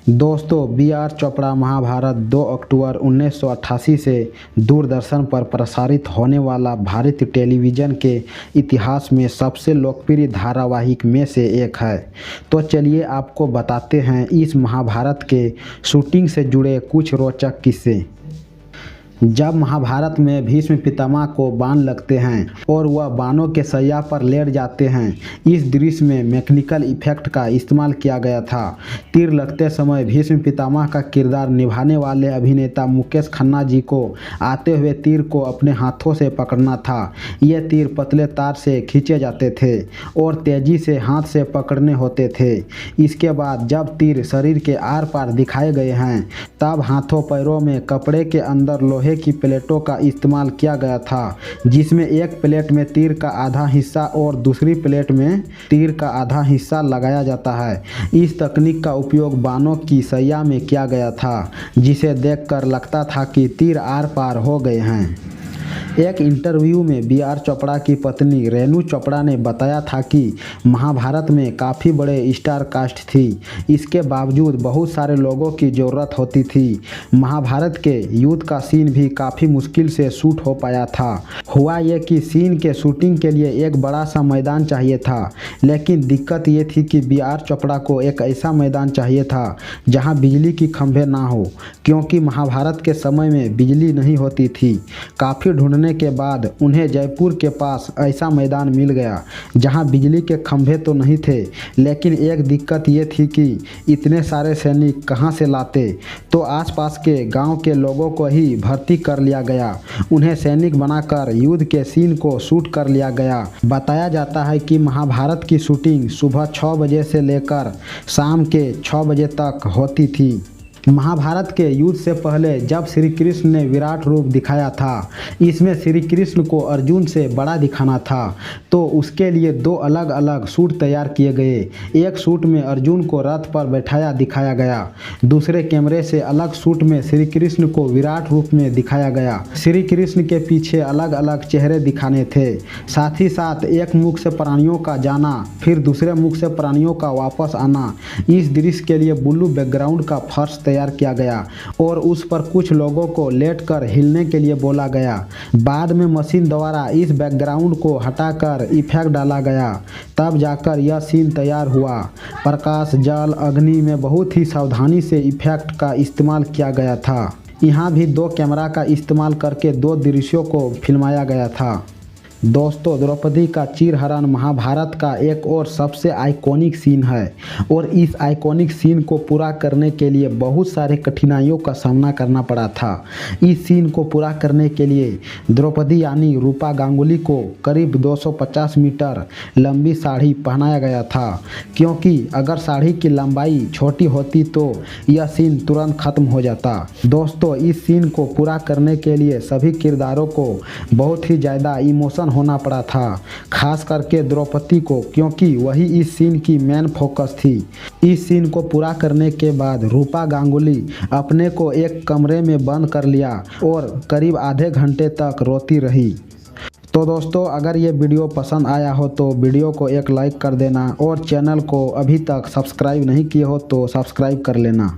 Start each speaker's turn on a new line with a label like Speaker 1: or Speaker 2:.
Speaker 1: दोस्तों, B are Chopra Mahabharat 2 अक्टूबर 1988 से दूरदर्शन पर प्रसारित होने वाला भारतीय टेलीविज़न के इतिहास में सबसे लोकप्रिय धारावाहिक में से एक है। तो चलिए आपको बताते हैं इस महाभारत के शूटिंग से जुड़े कुछ रोचक किस्से। जब महाभारत में भीष्म पितामह को बाण लगते हैं और वह बाणों के सैया पर लेट जाते हैं, इस दृश्य में मैकेनिकल इफेक्ट का इस्तेमाल किया गया था। तीर लगते समय भीष्म पितामह का किरदार निभाने वाले अभिनेता मुकेश खन्ना जी को आते हुए तीर को अपने हाथों से पकड़ना था। ये तीर पतले तार से खींचे जाते थे और तेजी से हाथ से पकड़ने होते थे। इसके बाद जब तीर शरीर के आर पार दिखाए गए हैं, तब हाथों पैरों में कपड़े के अंदर लोहे की प्लेटों का इस्तेमाल किया गया था, जिसमें एक प्लेट में तीर का आधा हिस्सा और दूसरी प्लेट में तीर का आधा हिस्सा लगाया जाता है। इस तकनीक का उपयोग बाणों की सैया में किया गया था, जिसे देखकर लगता था कि तीर आर पार हो गए हैं। एक इंटरव्यू में बी आर चोपड़ा की पत्नी रेणु चोपड़ा ने बताया था कि महाभारत में काफ़ी बड़े स्टार कास्ट थी, इसके बावजूद बहुत सारे लोगों की ज़रूरत होती थी। महाभारत के युद्ध का सीन भी काफ़ी मुश्किल से शूट हो पाया था। हुआ ये कि सीन के शूटिंग के लिए एक बड़ा सा मैदान चाहिए था, लेकिन दिक्कत ये थी कि बी आर चोपड़ा को एक ऐसा मैदान चाहिए था जहाँ बिजली की खंभे ना हो, क्योंकि महाभारत के समय में बिजली नहीं होती थी। काफ़ी ढूंढने के बाद उन्हें जयपुर के पास ऐसा मैदान मिल गया जहां बिजली के खंभे तो नहीं थे, लेकिन एक दिक्कत ये थी कि इतने सारे सैनिक कहां से लाते। तो आसपास के गांव के लोगों को ही भर्ती कर लिया गया। उन्हें सैनिक बनाकर युद्ध के सीन को शूट कर लिया गया। बताया जाता है कि महाभारत की शूटिंग सुबह 6 बजे से लेकर शाम के 6 बजे तक होती थी। महाभारत के युद्ध से पहले जब श्री कृष्ण ने विराट रूप दिखाया था, इसमें श्री कृष्ण को अर्जुन से बड़ा दिखाना था, तो उसके लिए 2 अलग अलग सूट तैयार किए गए। एक सूट में अर्जुन को रथ पर बैठाया दिखाया गया, दूसरे कैमरे से अलग सूट में श्री कृष्ण को विराट रूप में दिखाया गया। श्री कृष्ण के पीछे अलग अलग चेहरे दिखाने थे। साथ ही साथ एक मुख से प्राणियों का जाना, फिर दूसरे मुख से प्राणियों का वापस आना। इस दृश्य के लिए ब्लू बैकग्राउंड का फर्श तैयार किया गया और उस पर कुछ लोगों को लेटकर हिलने के लिए बोला गया। बाद में मशीन द्वारा इस बैकग्राउंड को हटाकर इफेक्ट डाला गया, तब जाकर यह सीन तैयार हुआ। प्रकाश, जल, अग्नि में बहुत ही सावधानी से इफेक्ट का इस्तेमाल किया गया था। यहाँ भी 2 कैमरा का इस्तेमाल करके 2 दृश्यों को फिल्माया गया था। दोस्तों, द्रौपदी का चीरहरण महाभारत का एक और सबसे आइकॉनिक सीन है और इस आइकॉनिक सीन को पूरा करने के लिए बहुत सारे कठिनाइयों का सामना करना पड़ा था। इस सीन को पूरा करने के लिए द्रौपदी यानी रूपा गांगुली को करीब 250 मीटर लंबी साड़ी पहनाया गया था, क्योंकि अगर साड़ी की लंबाई छोटी होती तो यह सीन तुरंत खत्म हो जाता। दोस्तों, इस सीन को पूरा करने के लिए सभी किरदारों को बहुत ही ज़्यादा इमोशन होना पड़ा था, खास करके द्रौपदी को, क्योंकि वही इस सीन की मेन फोकस थी। इस सीन को पूरा करने के बाद रूपा गांगुली अपने को एक कमरे में बंद कर लिया और करीब आधे घंटे तक रोती रही। तो दोस्तों, अगर ये वीडियो पसंद आया हो तो वीडियो को एक लाइक कर देना और चैनल को अभी तक सब्सक्राइब नहीं किए हो तो सब्सक्राइब कर लेना।